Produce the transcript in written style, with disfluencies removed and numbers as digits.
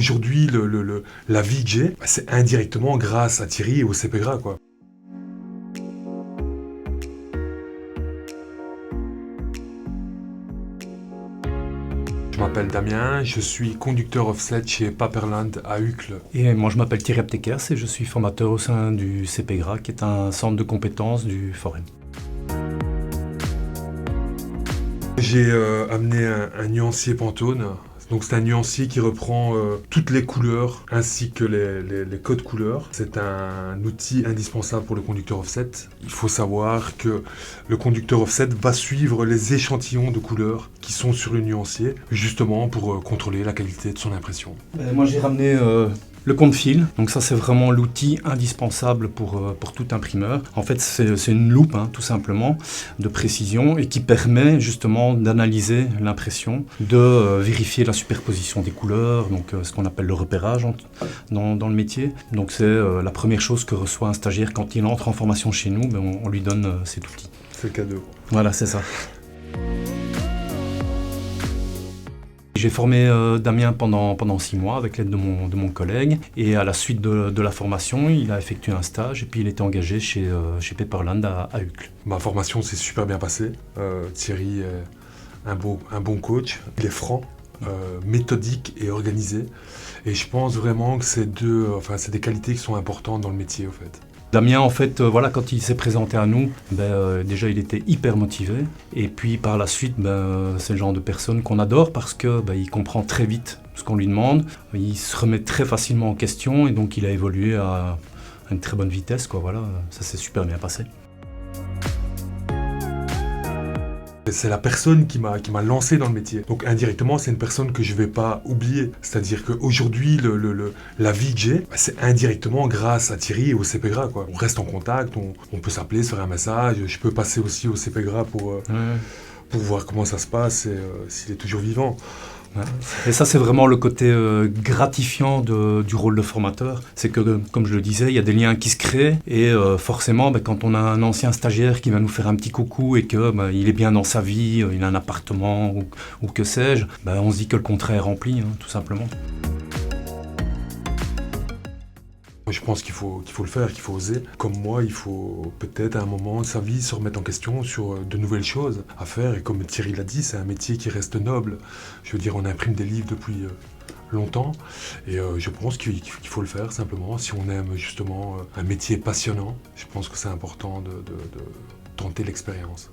aujourd'hui, la vie que j'ai, c'est indirectement grâce à Thierry et au CPGRA, quoi. Je m'appelle Damien, je suis conducteur offset chez Paperland à Uccle. Et moi je m'appelle Thierry Aptekers et je suis formateur au sein du CPGRA qui est un centre de compétences du Forum. J'ai amené un nuancier Pantone. Donc c'est un nuancier qui reprend toutes les couleurs ainsi que les codes couleurs. C'est un outil indispensable pour le conducteur offset. Il faut savoir que le conducteur offset va suivre les échantillons de couleurs qui sont sur le nuancier, justement pour contrôler la qualité de son impression. Moi j'ai ramené le compte-fil, donc ça c'est vraiment l'outil indispensable pour tout imprimeur. En fait c'est une loupe tout simplement de précision et qui permet justement d'analyser l'impression, de vérifier la superposition des couleurs, donc ce qu'on appelle le repérage dans le métier. Donc c'est la première chose que reçoit un stagiaire quand il entre en formation chez nous, on lui donne cet outil. C'est le cadeau. Voilà, c'est ça. J'ai formé Damien pendant 6 mois avec l'aide de mon collègue et à la suite de la formation, il a effectué un stage et puis il était engagé chez Paperland à Uccle. Ma formation s'est super bien passée. Thierry est un bon coach, il est franc, méthodique et organisé. Et je pense vraiment que c'est des qualités qui sont importantes dans le métier au fait. Damien, en fait, quand il s'est présenté à nous, déjà il était hyper motivé. Et puis par la suite, c'est le genre de personne qu'on adore parce qu'il comprend très vite ce qu'on lui demande. Il se remet très facilement en question et donc il a évolué à une très bonne vitesse, Ça s'est super bien passé. C'est la personne qui m'a lancé dans le métier. Donc indirectement, c'est une personne que je ne vais pas oublier. C'est-à-dire qu'aujourd'hui, la vie que j'ai, c'est indirectement grâce à Thierry et au CPGRA, quoi. On reste en contact, on peut s'appeler, se faire un message. Je peux passer aussi au CPGRA pour voir comment ça se passe et s'il est toujours vivant. Ouais. Et ça, c'est vraiment le côté gratifiant du rôle de formateur. C'est que, comme je le disais, il y a des liens qui se créent et forcément, quand on a un ancien stagiaire qui va nous faire un petit coucou et qu'il est bien dans sa vie, il a un appartement ou que sais-je, on se dit que le contrat est rempli, tout simplement. Je pense qu'il faut le faire, qu'il faut oser. Comme moi, il faut peut-être à un moment de sa vie se remettre en question sur de nouvelles choses à faire. Et comme Thierry l'a dit, c'est un métier qui reste noble. Je veux dire, on imprime des livres depuis longtemps. Et je pense qu'il faut le faire simplement. Si on aime justement un métier passionnant, je pense que c'est important de tenter l'expérience.